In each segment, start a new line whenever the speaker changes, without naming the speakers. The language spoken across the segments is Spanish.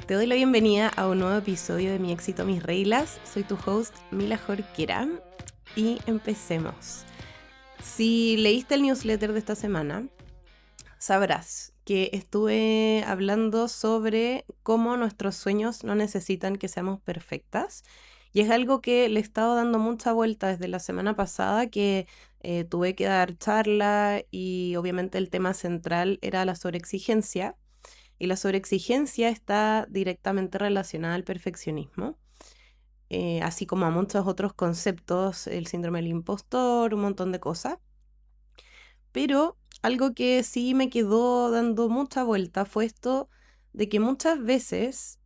Te doy la bienvenida a un nuevo episodio de Mi Éxito, Mis Reglas. Soy tu host, Mila Jorquera, y empecemos. Si leíste el newsletter de esta semana, sabrás que estuve hablando sobre cómo nuestros sueños no necesitan que seamos perfectas. Y es algo que le he estado dando mucha vuelta desde la semana pasada, que tuve que dar charla y obviamente el tema central era la sobreexigencia. Y la sobreexigencia está directamente relacionada al perfeccionismo, así como a muchos otros conceptos, el síndrome del impostor, un montón de cosas. Pero algo que sí me quedó dando mucha vuelta fue esto de que muchas veces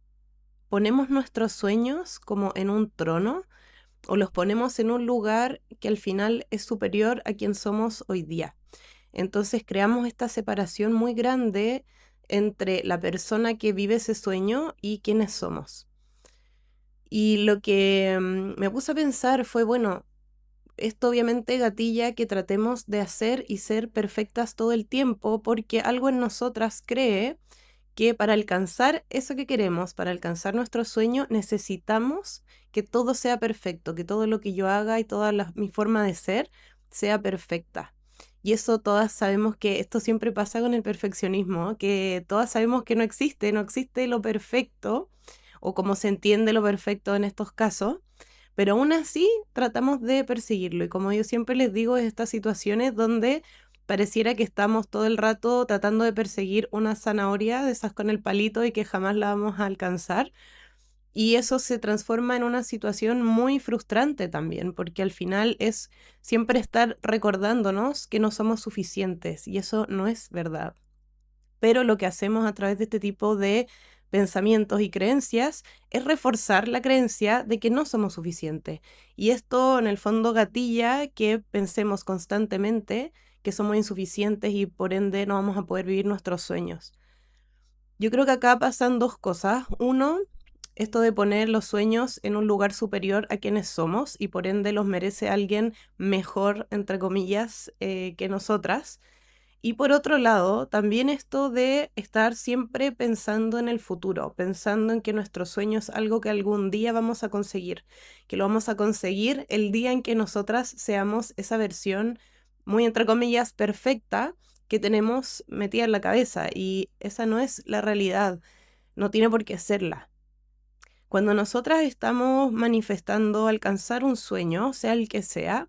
ponemos nuestros sueños como en un trono o los ponemos en un lugar que al final es superior a quien somos hoy día. Entonces creamos esta separación muy grande entre la persona que vive ese sueño y quiénes somos. Y lo que me puse a pensar fue, bueno, esto obviamente gatilla que tratemos de hacer y ser perfectas todo el tiempo porque algo en nosotras cree que para alcanzar eso que queremos, para alcanzar nuestro sueño, necesitamos que todo sea perfecto, que todo lo que yo haga y toda mi forma de ser sea perfecta. Y eso todas sabemos que esto siempre pasa con el perfeccionismo, que todas sabemos que no existe lo perfecto, o como se entiende lo perfecto en estos casos, pero aún así tratamos de perseguirlo. Y como yo siempre les digo, es estas situaciones donde pareciera que estamos todo el rato tratando de perseguir una zanahoria de esas con el palito y que jamás la vamos a alcanzar. Y eso se transforma en una situación muy frustrante también, porque al final es siempre estar recordándonos que no somos suficientes y eso no es verdad. Pero lo que hacemos a través de este tipo de pensamientos y creencias es reforzar la creencia de que no somos suficientes. Y esto en el fondo gatilla que pensemos constantemente que somos insuficientes y por ende no vamos a poder vivir nuestros sueños. Yo creo que acá pasan dos cosas. Uno, esto de poner los sueños en un lugar superior a quienes somos y por ende los merece alguien mejor, entre comillas, que nosotras. Y por otro lado, también esto de estar siempre pensando en el futuro, pensando en que nuestro sueño es algo que algún día vamos a conseguir, que lo vamos a conseguir el día en que nosotras seamos esa versión muy, entre comillas, perfecta que tenemos metida en la cabeza. Y esa no es la realidad, no tiene por qué serla. Cuando nosotras estamos manifestando alcanzar un sueño, sea el que sea,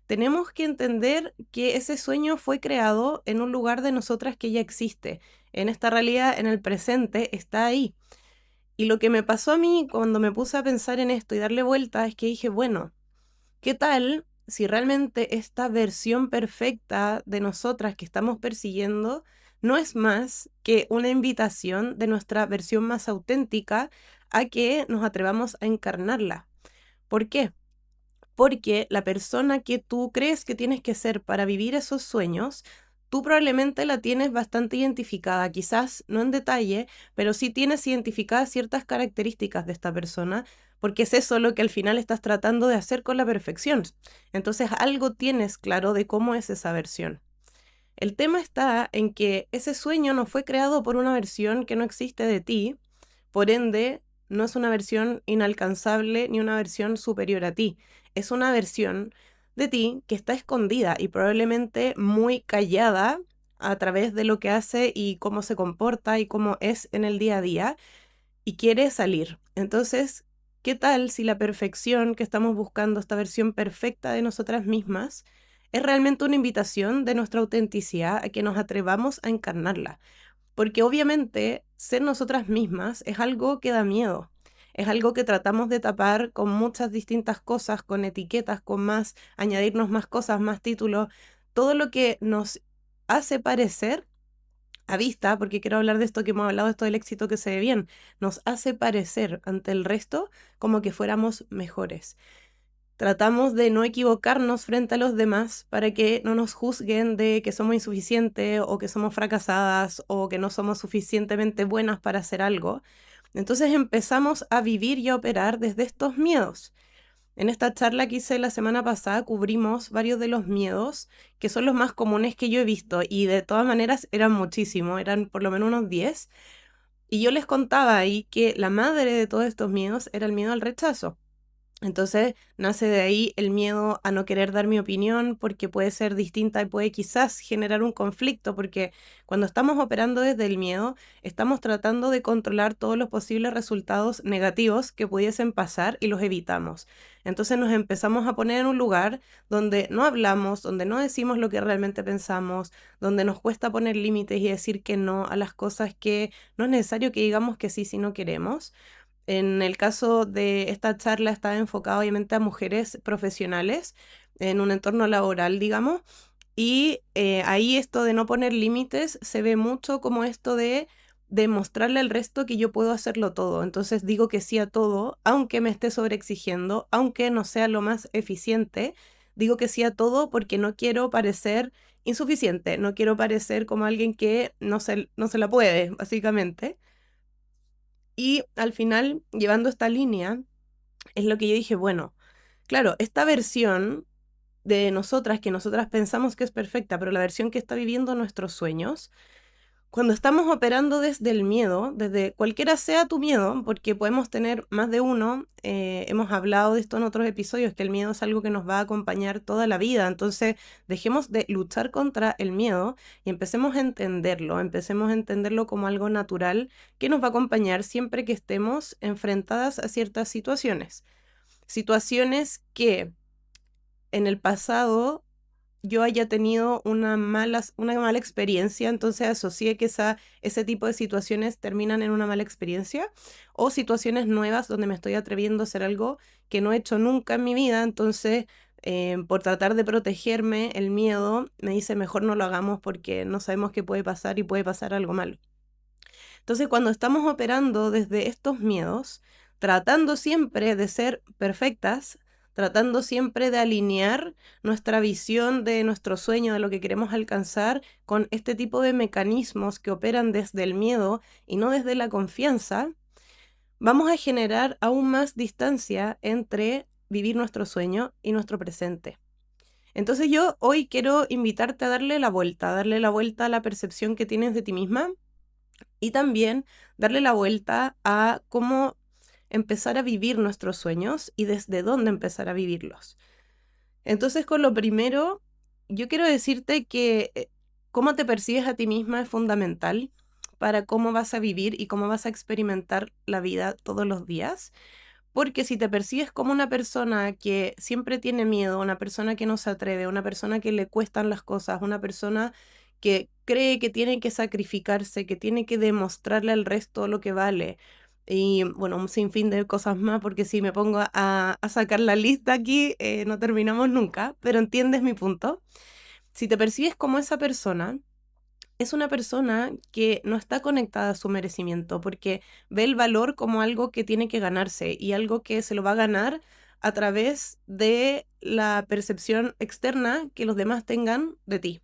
tenemos que entender que ese sueño fue creado en un lugar de nosotras que ya existe. En esta realidad, en el presente, está ahí. Y lo que me pasó a mí cuando me puse a pensar en esto y darle vuelta es que dije, bueno, ¿qué tal si realmente esta versión perfecta de nosotras que estamos persiguiendo no es más que una invitación de nuestra versión más auténtica a que nos atrevamos a encarnarla? ¿Por qué? Porque la persona que tú crees que tienes que ser para vivir esos sueños, tú probablemente la tienes bastante identificada, quizás no en detalle, pero sí tienes identificadas ciertas características de esta persona, porque es eso lo que al final estás tratando de hacer con la perfección. Entonces algo tienes claro de cómo es esa versión. El tema está en que ese sueño no fue creado por una versión que no existe de ti, por ende, no es una versión inalcanzable ni una versión superior a ti. Es una versión de ti que está escondida y probablemente muy callada a través de lo que hace y cómo se comporta y cómo es en el día a día y quiere salir. Entonces, ¿qué tal si la perfección que estamos buscando, esta versión perfecta de nosotras mismas, es realmente una invitación de nuestra autenticidad a que nos atrevamos a encarnarla? Porque obviamente ser nosotras mismas es algo que da miedo. Es algo que tratamos de tapar con muchas distintas cosas, con etiquetas, con más, añadirnos más cosas, más títulos. Todo lo que nos hace parecer a vista, porque quiero hablar de esto que hemos hablado, esto del éxito que se ve bien, nos hace parecer ante el resto como que fuéramos mejores. Tratamos de no equivocarnos frente a los demás para que no nos juzguen de que somos insuficientes o que somos fracasadas o que no somos suficientemente buenas para hacer algo. Entonces empezamos a vivir y a operar desde estos miedos. En esta charla que hice la semana pasada cubrimos varios de los miedos que son los más comunes que yo he visto y de todas maneras eran muchísimos, eran por lo menos unos 10. Y yo les contaba ahí que la madre de todos estos miedos era el miedo al rechazo. Entonces nace de ahí el miedo a no querer dar mi opinión porque puede ser distinta y puede quizás generar un conflicto, porque cuando estamos operando desde el miedo, estamos tratando de controlar todos los posibles resultados negativos que pudiesen pasar y los evitamos. Entonces nos empezamos a poner en un lugar donde no hablamos, donde no decimos lo que realmente pensamos, donde nos cuesta poner límites y decir que no a las cosas que no es necesario que digamos que sí si no queremos. En el caso de esta charla está enfocada obviamente a mujeres profesionales en un entorno laboral, digamos, y ahí esto de no poner límites se ve mucho como esto de demostrarle al resto que yo puedo hacerlo todo. Entonces digo que sí a todo, aunque me esté sobreexigiendo, aunque no sea lo más eficiente, digo que sí a todo porque no quiero parecer insuficiente, no quiero parecer como alguien que no se la puede, básicamente. Y al final, llevando esta línea, es lo que yo dije, bueno, claro, esta versión de nosotras, que nosotras pensamos que es perfecta, pero la versión que está viviendo nuestros sueños, cuando estamos operando desde el miedo, desde cualquiera sea tu miedo, porque podemos tener más de uno, hemos hablado de esto en otros episodios, que el miedo es algo que nos va a acompañar toda la vida, entonces dejemos de luchar contra el miedo y empecemos a entenderlo como algo natural que nos va a acompañar siempre que estemos enfrentadas a ciertas situaciones. Situaciones que en el pasado yo haya tenido una mala experiencia, entonces asocié que ese tipo de situaciones terminan en una mala experiencia, o situaciones nuevas donde me estoy atreviendo a hacer algo que no he hecho nunca en mi vida, entonces por tratar de protegerme, el miedo me dice mejor no lo hagamos porque no sabemos qué puede pasar y puede pasar algo malo. Entonces, cuando estamos operando desde estos miedos, tratando siempre de ser perfectas, tratando siempre de alinear nuestra visión de nuestro sueño, de lo que queremos alcanzar, con este tipo de mecanismos que operan desde el miedo y no desde la confianza, vamos a generar aún más distancia entre vivir nuestro sueño y nuestro presente. Entonces yo hoy quiero invitarte a darle la vuelta a la percepción que tienes de ti misma y también darle la vuelta a cómo empezar a vivir nuestros sueños y desde dónde empezar a vivirlos. Entonces, con lo primero, yo quiero decirte que cómo te percibes a ti misma es fundamental para cómo vas a vivir y cómo vas a experimentar la vida todos los días. Porque si te percibes como una persona que siempre tiene miedo, una persona que no se atreve, una persona que le cuestan las cosas, una persona que cree que tiene que sacrificarse, que tiene que demostrarle al resto lo que vale, y bueno, un sinfín de cosas más, porque si me pongo a sacar la lista aquí, no terminamos nunca, pero entiendes mi punto. Si te percibes como esa persona, es una persona que no está conectada a su merecimiento porque ve el valor como algo que tiene que ganarse y algo que se lo va a ganar a través de la percepción externa que los demás tengan de ti.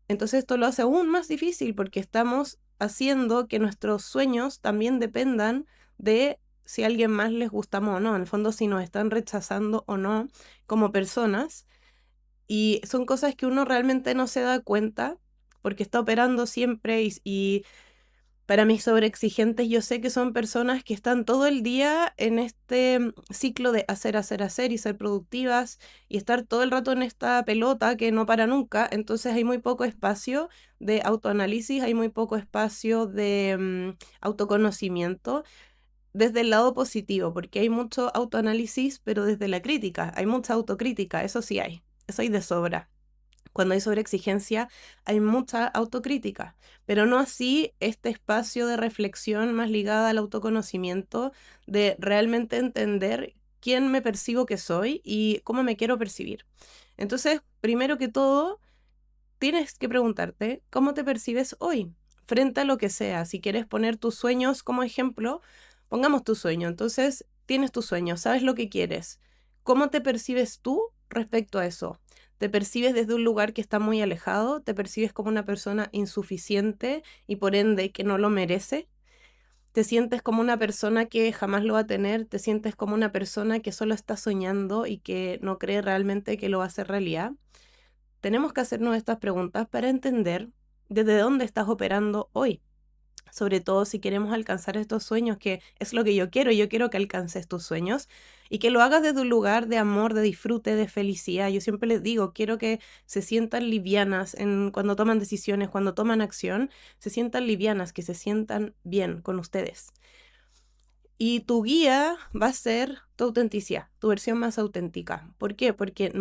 Entonces esto lo hace aún más difícil porque estamos haciendo que nuestros sueños también dependan de si a alguien más les gustamos o no, en el fondo si nos están rechazando o no como personas. Y son cosas que uno realmente no se da cuenta porque está operando siempre y para mis sobreexigentes yo sé que son personas que están todo el día en este ciclo de hacer, hacer, hacer y ser productivas y estar todo el rato en esta pelota que no para nunca. Entonces hay muy poco espacio de autoanálisis, hay muy poco espacio de autoconocimiento desde el lado positivo, porque hay mucho autoanálisis, pero desde la crítica, hay mucha autocrítica, eso sí hay, eso hay de sobra. Cuando hay sobreexigencia, hay mucha autocrítica, pero no así este espacio de reflexión más ligada al autoconocimiento, de realmente entender quién me percibo que soy y cómo me quiero percibir. Entonces, primero que todo, tienes que preguntarte cómo te percibes hoy, frente a lo que sea. Si quieres poner tus sueños como ejemplo, pongamos tu sueño. Entonces, tienes tu sueño, sabes lo que quieres. ¿Cómo te percibes tú respecto a eso? ¿Te percibes desde un lugar que está muy alejado? ¿Te percibes como una persona insuficiente y por ende que no lo merece? ¿Te sientes como una persona que jamás lo va a tener? ¿Te sientes como una persona que solo está soñando y que no cree realmente que lo va a hacer realidad? Tenemos que hacernos estas preguntas para entender desde dónde estás operando hoy. sobre todo si queremos alcanzar estos sueños, que es lo que yo quiero que alcances tus sueños y que lo hagas desde un lugar de amor, de disfrute, de felicidad. Yo siempre les digo, quiero que se sientan livianas cuando toman decisiones, cuando toman acción, se sientan livianas, que se sientan bien con ustedes. Y tu guía va a ser tu autenticidad, tu versión más auténtica. ¿Por qué? Porque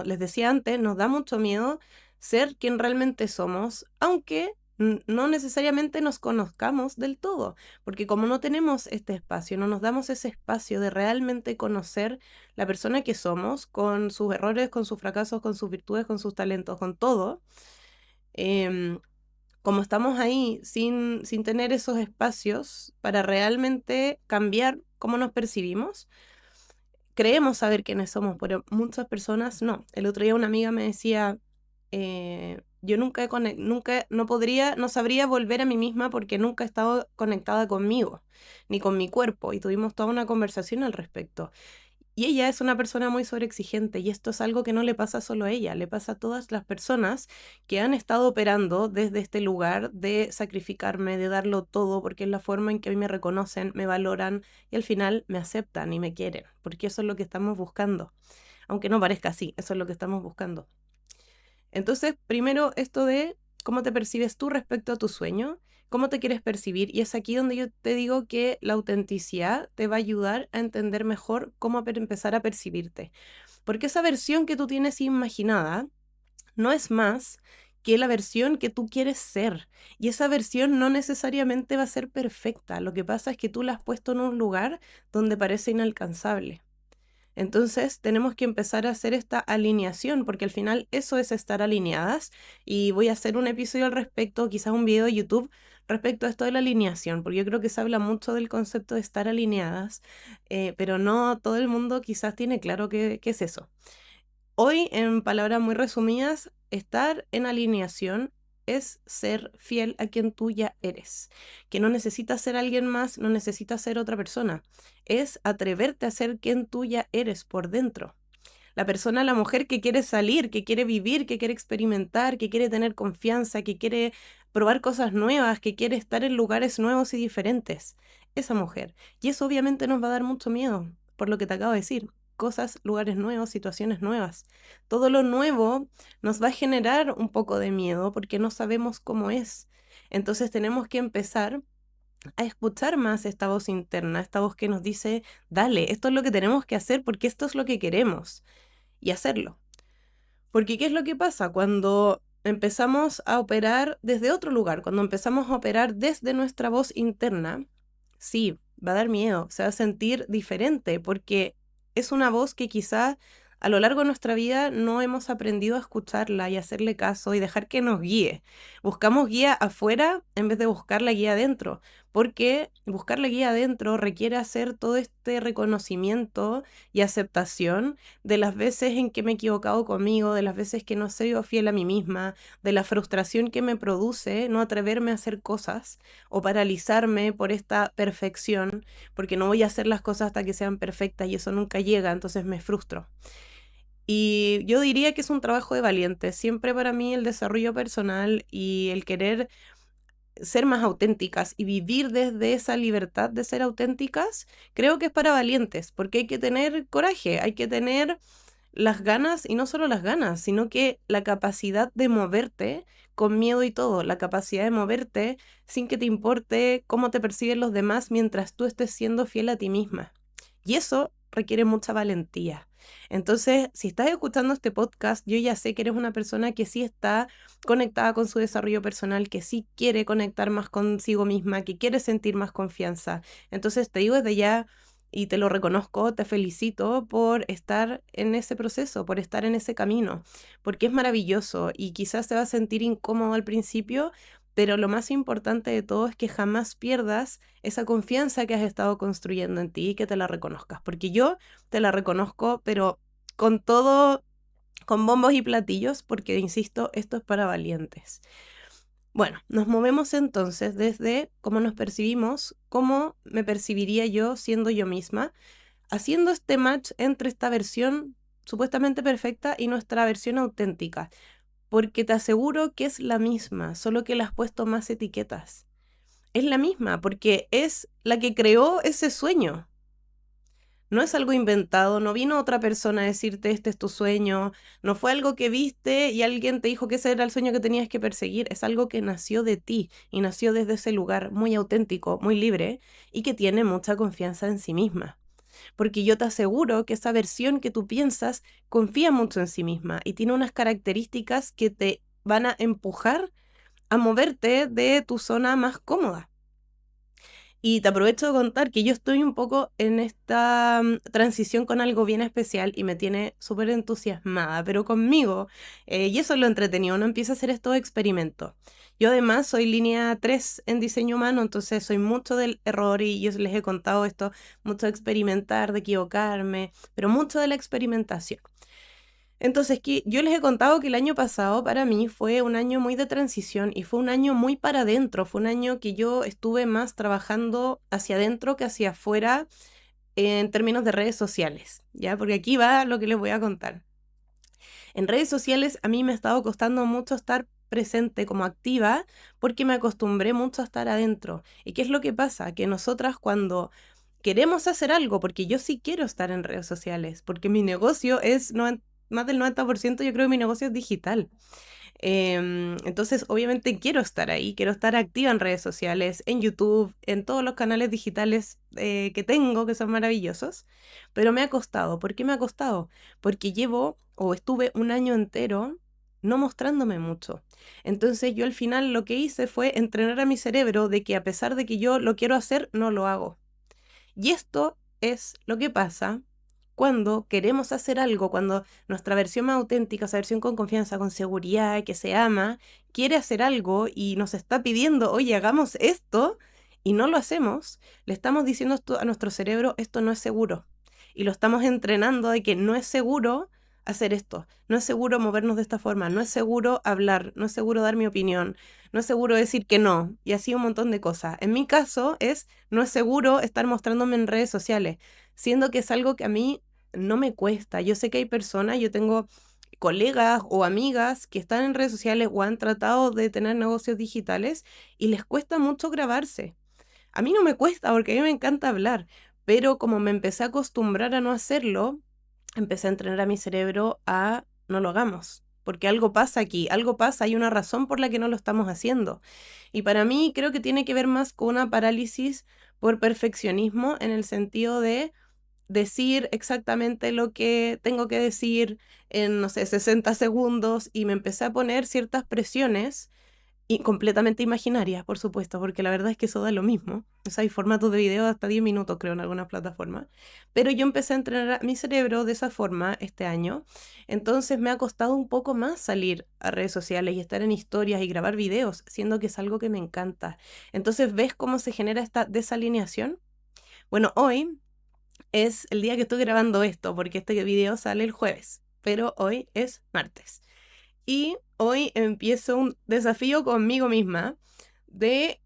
les decía antes, nos da mucho miedo ser quien realmente somos, aunque no necesariamente nos conozcamos del todo, porque como no tenemos este espacio, no nos damos ese espacio de realmente conocer la persona que somos, con sus errores, con sus fracasos, con sus virtudes, con sus talentos, con todo, em, como estamos ahí sin tener esos espacios para realmente cambiar cómo nos percibimos, creemos saber quiénes somos, pero muchas personas no. El otro día una amiga me decía, yo nunca, no sabría volver a mí misma porque nunca he estado conectada conmigo, ni con mi cuerpo, y tuvimos toda una conversación al respecto. Y ella es una persona muy sobreexigente y esto es algo que no le pasa solo a ella, le pasa a todas las personas que han estado operando desde este lugar de sacrificarme, de darlo todo, porque es la forma en que a mí me reconocen, me valoran y al final me aceptan y me quieren, porque eso es lo que estamos buscando. Aunque no parezca así, eso es lo que estamos buscando. Entonces, primero esto de cómo te percibes tú respecto a tu sueño, cómo te quieres percibir, y es aquí donde yo te digo que la autenticidad te va a ayudar a entender mejor cómo empezar a percibirte. Porque esa versión que tú tienes imaginada no es más que la versión que tú quieres ser. Y esa versión no necesariamente va a ser perfecta. Lo que pasa es que tú la has puesto en un lugar donde parece inalcanzable. Entonces tenemos que empezar a hacer esta alineación, porque al final eso es estar alineadas. Y voy a hacer un episodio al respecto, quizás un video de YouTube respecto a esto de la alineación, porque yo creo que se habla mucho del concepto de estar alineadas, pero no todo el mundo quizás tiene claro qué es eso. Hoy, en palabras muy resumidas, estar en alineación es ser fiel a quien tú ya eres, que no necesitas ser alguien más, no necesitas ser otra persona, es atreverte a ser quien tú ya eres por dentro. La persona, la mujer que quiere salir, que quiere vivir, que quiere experimentar, que quiere tener confianza, que quiere probar cosas nuevas, que quiere estar en lugares nuevos y diferentes. Esa mujer. Y eso obviamente nos va a dar mucho miedo, por lo que te acabo de decir. Cosas, lugares nuevos, situaciones nuevas. Todo lo nuevo nos va a generar un poco de miedo porque no sabemos cómo es. Entonces tenemos que empezar a escuchar más esta voz interna, esta voz que nos dice, dale, esto es lo que tenemos que hacer porque esto es lo que queremos y hacerlo. Porque ¿qué es lo que pasa? Cuando empezamos a operar desde otro lugar, cuando empezamos a operar desde nuestra voz interna, sí, va a dar miedo, se va a sentir diferente porque es una voz que quizás a lo largo de nuestra vida no hemos aprendido a escucharla y hacerle caso y dejar que nos guíe. Buscamos guía afuera en vez de buscar la guía adentro, porque buscar la guía adentro requiere hacer todo este reconocimiento y aceptación de las veces en que me he equivocado conmigo, de las veces que no he sido fiel a mí misma, de la frustración que me produce no atreverme a hacer cosas o paralizarme por esta perfección, porque no voy a hacer las cosas hasta que sean perfectas y eso nunca llega, entonces me frustro. Y yo diría que es un trabajo de valientes. Siempre para mí el desarrollo personal y el querer ser más auténticas y vivir desde esa libertad de ser auténticas, creo que es para valientes, porque hay que tener coraje, hay que tener las ganas, y no solo las ganas, sino que la capacidad de moverte con miedo y todo, la capacidad de moverte sin que te importe cómo te perciben los demás mientras tú estés siendo fiel a ti misma. Y eso requiere mucha valentía. Entonces, si estás escuchando este podcast, yo ya sé que eres una persona que sí está conectada con su desarrollo personal, que sí quiere conectar más consigo misma, que quiere sentir más confianza. Entonces, te digo desde ya y te lo reconozco, te felicito por estar en ese proceso, por estar en ese camino, porque es maravilloso y quizás te va a sentir incómodo al principio, pero lo más importante de todo es que jamás pierdas esa confianza que has estado construyendo en ti y que te la reconozcas, porque yo te la reconozco, pero con todo, con bombos y platillos, porque, insisto, esto es para valientes. Bueno, nos movemos entonces desde cómo nos percibimos, cómo me percibiría yo siendo yo misma, haciendo este match entre esta versión supuestamente perfecta y nuestra versión auténtica, porque te aseguro que es la misma, solo que le has puesto más etiquetas. es la misma, porque es la que creó ese sueño. No es algo inventado, no vino otra persona a decirte este es tu sueño, no fue algo que viste y alguien te dijo que ese era el sueño que tenías que perseguir, es algo que nació de ti y nació desde ese lugar muy auténtico, muy libre y que tiene mucha confianza en sí misma. Porque yo te aseguro que esa versión que tú piensas confía mucho en sí misma y tiene unas características que te van a empujar a moverte de tu zona más cómoda. Y te aprovecho de contar que yo estoy un poco en esta transición con algo bien especial y me tiene súper entusiasmada, pero conmigo, y eso es lo entretenido, uno empieza a hacer estos experimentos. Yo además soy línea 3 en diseño humano, entonces soy mucho del error y yo les he contado esto, mucho de experimentar, de equivocarme, pero mucho de la experimentación. Entonces, yo les he contado que el año pasado para mí fue un año muy de transición y fue un año muy para adentro, fue un año que yo estuve más trabajando hacia adentro que hacia afuera en términos de redes sociales, ¿ya? Porque aquí va lo que les voy a contar. En redes sociales a mí me ha estado costando mucho estar presente como activa porque me acostumbré mucho a estar adentro. ¿Y qué es lo que pasa? Que nosotras cuando queremos hacer algo, porque yo sí quiero estar en redes sociales, porque mi negocio es más del 90%, yo creo que mi negocio es digital. Entonces, obviamente quiero estar ahí, quiero estar activa en redes sociales, en YouTube, en todos los canales digitales que tengo, que son maravillosos, pero me ha costado. ¿Por qué me ha costado? Porque llevo o estuve un año entero no mostrándome mucho. Entonces yo al final lo que hice fue entrenar a mi cerebro de que a pesar de que yo lo quiero hacer, no lo hago. Y esto es lo que pasa cuando queremos hacer algo, cuando nuestra versión más auténtica, esa versión con confianza, con seguridad, que se ama, quiere hacer algo y nos está pidiendo, oye, hagamos esto, y no lo hacemos, le estamos diciendo a nuestro cerebro, esto no es seguro. Y lo estamos entrenando de que no es seguro hacer esto, no es seguro movernos de esta forma, no es seguro hablar, no es seguro dar mi opinión, no es seguro decir que no, y así un montón de cosas. En mi caso no es seguro estar mostrándome en redes sociales, siendo que es algo que a mí no me cuesta. Yo sé que hay personas, yo tengo colegas o amigas que están en redes sociales o han tratado de tener negocios digitales y les cuesta mucho grabarse. A mí no me cuesta porque a mí me encanta hablar, pero como me empecé a acostumbrar a no hacerlo, empecé a entrenar a mi cerebro a no lo hagamos. Porque algo pasa aquí, algo pasa, hay una razón por la que no lo estamos haciendo. Y para mí creo que tiene que ver más con una parálisis por perfeccionismo en el sentido de decir exactamente lo que tengo que decir en, no sé, 60 segundos y me empecé a poner ciertas presiones y completamente imaginarias, por supuesto, porque la verdad es que eso da lo mismo. O sea, hay formatos de video de hasta 10 minutos, creo, en algunas plataformas. Pero yo empecé a entrenar a mi cerebro de esa forma este año. Entonces me ha costado un poco más salir a redes sociales y estar en historias y grabar videos, siendo que es algo que me encanta. Entonces, ¿ves cómo se genera esta desalineación? Bueno, hoy es el día que estoy grabando esto, porque este video sale el jueves, pero hoy es martes. Y hoy empiezo un desafío conmigo misma de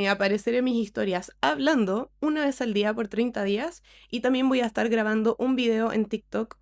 aparecer en mis historias hablando una vez al día por 30 días y también voy a estar grabando un video en TikTok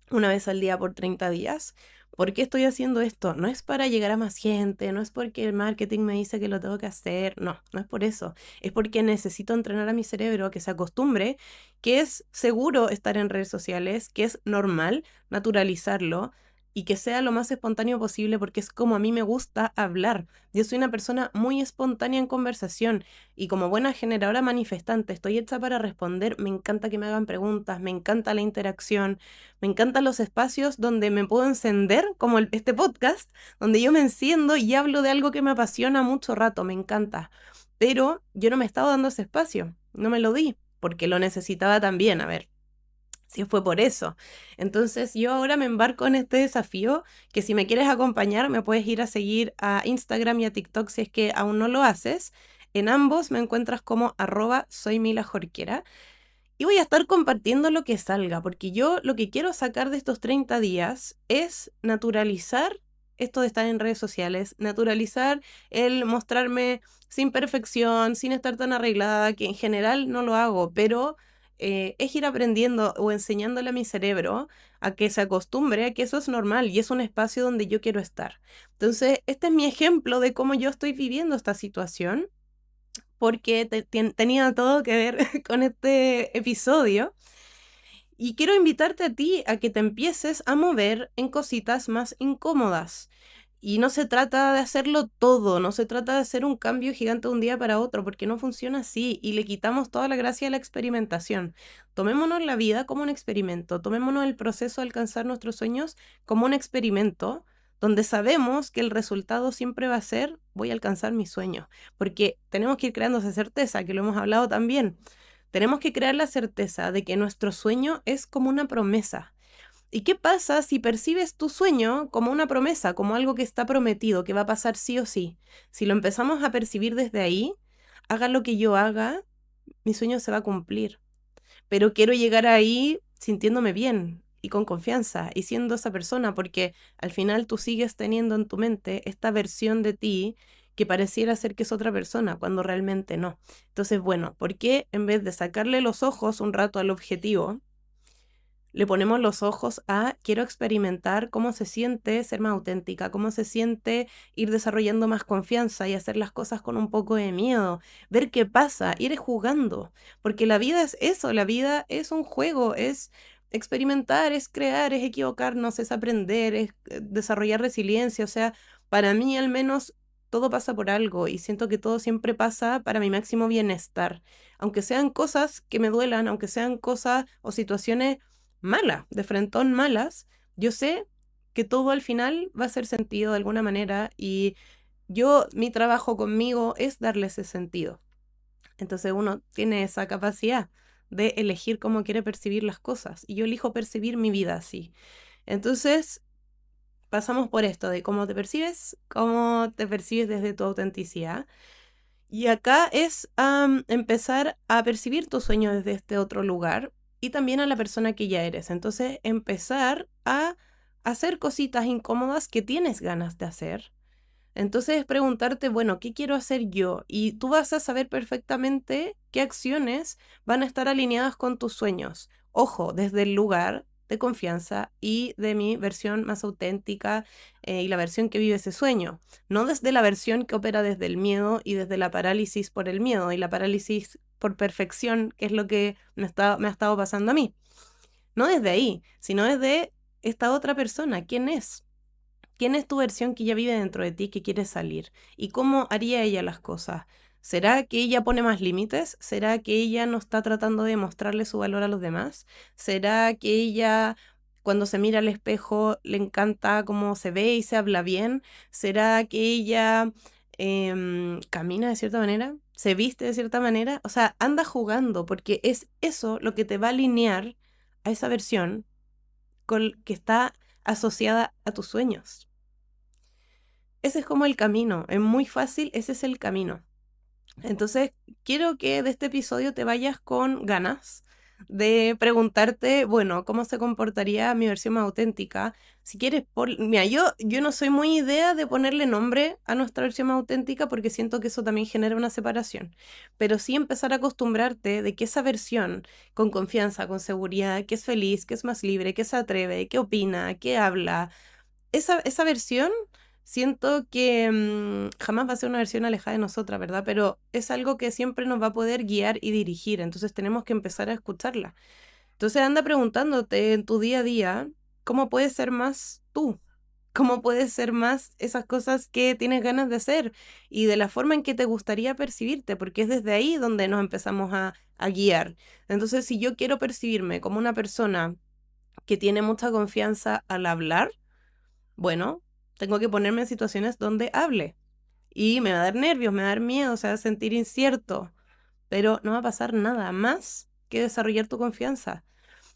una vez al día por 30 días. ¿Por qué estoy haciendo esto? No es para llegar a más gente, no es porque el marketing me dice que lo tengo que hacer, no, no es por eso. Es porque necesito entrenar a mi cerebro a que se acostumbre que es seguro estar en redes sociales, que es normal naturalizarlo y que sea lo más espontáneo posible porque es como a mí me gusta hablar. Yo soy una persona muy espontánea en conversación y como buena generadora manifestante estoy hecha para responder, me encanta que me hagan preguntas, me encanta la interacción. Me encantan los espacios donde me puedo encender, como este podcast, donde yo me enciendo y hablo de algo que me apasiona mucho rato, me encanta. Pero yo no me estaba dando ese espacio, no me lo di, porque lo necesitaba también, a ver, si fue por eso. Entonces yo ahora me embarco en este desafío, que si me quieres acompañar, me puedes ir a seguir a Instagram y a TikTok si es que aún no lo haces. En ambos me encuentras como @soymilajorquera. Y voy a estar compartiendo lo que salga, porque yo lo que quiero sacar de estos 30 días es naturalizar esto de estar en redes sociales, naturalizar el mostrarme sin perfección, sin estar tan arreglada, que en general no lo hago, pero es ir aprendiendo o enseñándole a mi cerebro a que se acostumbre a que eso es normal y es un espacio donde yo quiero estar. Entonces, este es mi ejemplo de cómo yo estoy viviendo esta situación porque tenía todo que ver con este episodio. Y quiero invitarte a ti a que te empieces a mover en cositas más incómodas. Y no se trata de hacerlo todo, no se trata de hacer un cambio gigante de un día para otro, porque no funciona así y le quitamos toda la gracia a la experimentación. Tomémonos la vida como un experimento, tomémonos el proceso de alcanzar nuestros sueños como un experimento, donde sabemos que el resultado siempre va a ser voy a alcanzar mis sueños, porque tenemos que ir creando esa certeza, que lo hemos hablado también. Tenemos que crear la certeza de que nuestro sueño es como una promesa. ¿Y qué pasa si percibes tu sueño como una promesa, como algo que está prometido, que va a pasar sí o sí? Si lo empezamos a percibir desde ahí, haga lo que yo haga, mi sueño se va a cumplir. Pero quiero llegar ahí sintiéndome bien y con confianza y siendo esa persona, porque al final tú sigues teniendo en tu mente esta versión de ti que pareciera ser que es otra persona, cuando realmente no. Entonces, bueno, ¿por qué en vez de sacarle los ojos un rato al objetivo, le ponemos los ojos a quiero experimentar cómo se siente ser más auténtica, cómo se siente ir desarrollando más confianza y hacer las cosas con un poco de miedo, ver qué pasa, ir jugando, porque la vida es eso, la vida es un juego, es experimentar, es crear, es equivocarnos, es aprender, es desarrollar resiliencia, o sea, para mí al menos todo pasa por algo y siento que todo siempre pasa para mi máximo bienestar, aunque sean cosas que me duelan, aunque sean cosas o situaciones mala, de frentón malas, yo sé que todo al final va a ser sentido de alguna manera y mi trabajo conmigo es darle ese sentido. Entonces uno tiene esa capacidad de elegir cómo quiere percibir las cosas y yo elijo percibir mi vida así. Entonces pasamos por esto de cómo te percibes desde tu autenticidad. Y acá es empezar a percibir tus sueños desde este otro lugar y también a la persona que ya eres. Entonces, empezar a hacer cositas incómodas que tienes ganas de hacer. Entonces, es preguntarte, bueno, ¿qué quiero hacer yo? Y tú vas a saber perfectamente qué acciones van a estar alineadas con tus sueños. Ojo, desde el lugar de confianza y de mi versión más auténtica y la versión que vive ese sueño. No desde la versión que opera desde el miedo y desde la parálisis por el miedo y la parálisis por perfección, que es lo que me ha estado pasando a mí. No desde ahí, sino desde esta otra persona. ¿Quién es? ¿Quién es tu versión que ya vive dentro de ti, que quiere salir? ¿Y cómo haría ella las cosas? ¿Será que ella pone más límites? ¿Será que ella no está tratando de mostrarle su valor a los demás? ¿Será que ella, cuando se mira al espejo, le encanta cómo se ve y se habla bien? ¿Será que ella camina de cierta manera? ¿Se viste de cierta manera? O sea, anda jugando, porque es eso lo que te va a alinear a esa versión que está asociada a tus sueños. Ese es como el camino, es muy fácil, ese es el camino. Entonces, quiero que de este episodio te vayas con ganas de preguntarte, bueno, ¿cómo se comportaría mi versión más auténtica? Si quieres, mira, yo no soy muy idea de ponerle nombre a nuestra versión más auténtica porque siento que eso también genera una separación, pero sí empezar a acostumbrarte de que esa versión con confianza, con seguridad, que es feliz, que es más libre, que se atreve, que opina, que habla, esa versión siento que jamás va a ser una versión alejada de nosotras, ¿verdad? Pero es algo que siempre nos va a poder guiar y dirigir, entonces tenemos que empezar a escucharla. Entonces anda preguntándote en tu día a día, ¿cómo puedes ser más tú? ¿Cómo puedes ser más esas cosas que tienes ganas de hacer? Y de la forma en que te gustaría percibirte, porque es desde ahí donde nos empezamos a guiar. Entonces, si yo quiero percibirme como una persona que tiene mucha confianza al hablar, bueno, tengo que ponerme en situaciones donde hable. Y me va a dar nervios, me va a dar miedo, se va a sentir incierto. Pero no va a pasar nada más que desarrollar tu confianza.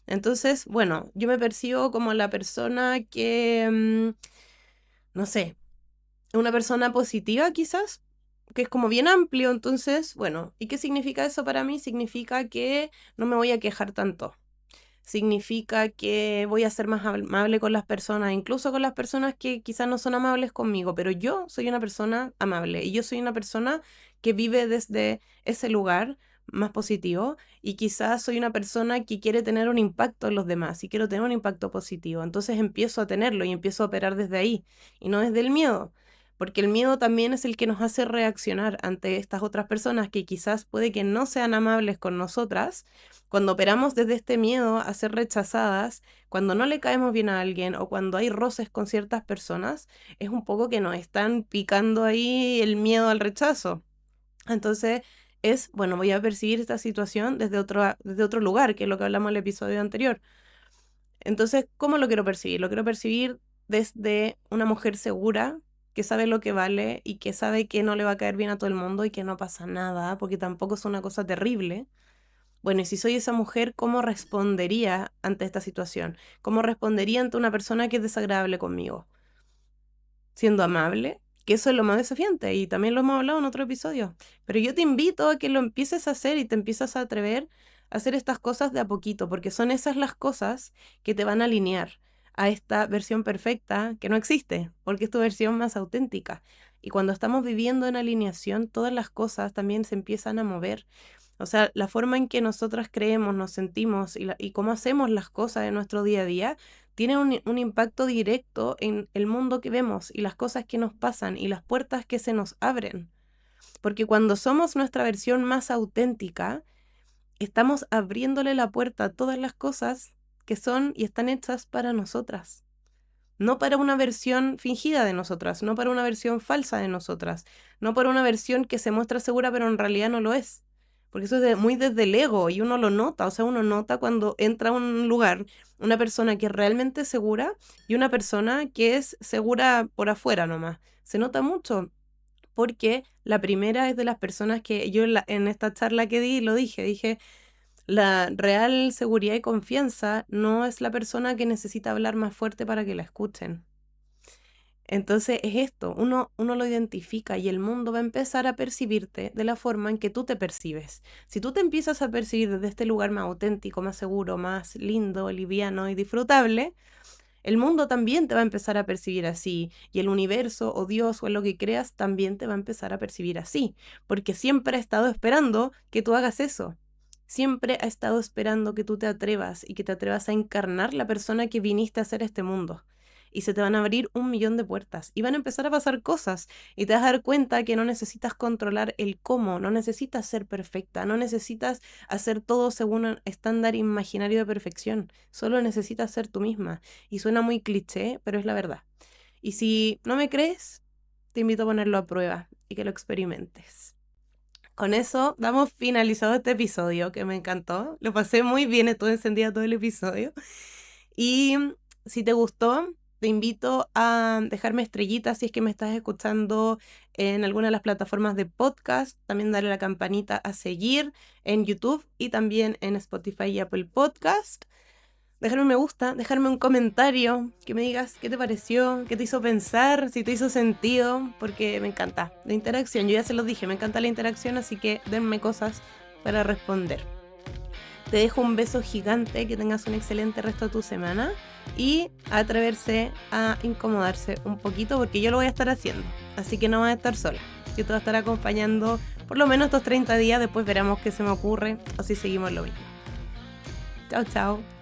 Entonces, bueno, yo me percibo como la persona que, no sé, una persona positiva quizás, que es como bien amplio. Entonces, bueno, ¿y qué significa eso para mí? Significa que no me voy a quejar tanto. Significa que voy a ser más amable con las personas, incluso con las personas que quizás no son amables conmigo, pero yo soy una persona amable y yo soy una persona que vive desde ese lugar más positivo y quizás soy una persona que quiere tener un impacto en los demás y quiero tener un impacto positivo. Entonces empiezo a tenerlo y empiezo a operar desde ahí y no desde el miedo. porque el miedo también es el que nos hace reaccionar ante estas otras personas que quizás puede que no sean amables con nosotras. Cuando operamos desde este miedo a ser rechazadas, cuando no le caemos bien a alguien o cuando hay roces con ciertas personas, es un poco que nos están picando ahí el miedo al rechazo. Entonces bueno, voy a percibir esta situación desde otro lugar, que es lo que hablamos en el episodio anterior. Entonces, ¿cómo lo quiero percibir? Lo quiero percibir desde una mujer segura, que sabe lo que vale y que sabe que no le va a caer bien a todo el mundo y que no pasa nada, porque tampoco es una cosa terrible. Bueno, y si soy esa mujer, ¿cómo respondería ante esta situación? ¿Cómo respondería ante una persona que es desagradable conmigo? Siendo amable, que eso es lo más desafiante y también lo hemos hablado en otro episodio. Pero yo te invito a que lo empieces a hacer y te empiezas a atrever a hacer estas cosas de a poquito, porque son esas las cosas que te van a alinear a esta versión perfecta que no existe, porque es tu versión más auténtica. Y cuando estamos viviendo en alineación, todas las cosas también se empiezan a mover. O sea, la forma en que nosotras creemos, nos sentimos y cómo hacemos las cosas en nuestro día a día tiene un impacto directo en el mundo que vemos y las cosas que nos pasan y las puertas que se nos abren. Porque cuando somos nuestra versión más auténtica, estamos abriéndole la puerta a todas las cosas que son y están hechas para nosotras. No para una versión fingida de nosotras, no para una versión falsa de nosotras, no para una versión que se muestra segura pero en realidad no lo es. Porque eso es muy desde el ego y uno lo nota, o sea, uno nota cuando entra a un lugar una persona que es realmente segura y una persona que es segura por afuera nomás. Se nota mucho porque la primera es de las personas que yo en esta charla que di lo dije, la real seguridad y confianza no es la persona que necesita hablar más fuerte para que la escuchen. Entonces es esto, uno lo identifica y el mundo va a empezar a percibirte de la forma en que tú te percibes. Si tú te empiezas a percibir desde este lugar más auténtico, más seguro, más lindo, liviano y disfrutable, el mundo también te va a empezar a percibir así y el universo o Dios o en lo que creas también te va a empezar a percibir así, porque siempre ha estado esperando que tú hagas eso. Siempre ha estado esperando que tú te atrevas y que te atrevas a encarnar la persona que viniste a hacer este mundo. Y se te van a abrir 1.000.000 de puertas y van a empezar a pasar cosas y te vas a dar cuenta que no necesitas controlar el cómo, no necesitas ser perfecta, no necesitas hacer todo según un estándar imaginario de perfección, solo necesitas ser tú misma. Y suena muy cliché, pero es la verdad. Y si no me crees, te invito a ponerlo a prueba y que lo experimentes. Con eso damos finalizado este episodio que me encantó. Lo pasé muy bien, estuve encendida todo el episodio. Y si te gustó, te invito a dejarme estrellitas si es que me estás escuchando en alguna de las plataformas de podcast. También darle a la campanita a seguir en YouTube y también en Spotify y Apple Podcast. Dejarme un me gusta, dejarme un comentario, que me digas qué te pareció, qué te hizo pensar, si te hizo sentido, porque me encanta la interacción. Yo ya se los dije, me encanta la interacción, así que denme cosas para responder. Te dejo un beso gigante, que tengas un excelente resto de tu semana y a atreverse a incomodarse un poquito porque yo lo voy a estar haciendo, así que no vas a estar sola. Yo te voy a estar acompañando por lo menos estos 30 días, después veremos qué se me ocurre o si seguimos lo mismo. Chao, chao.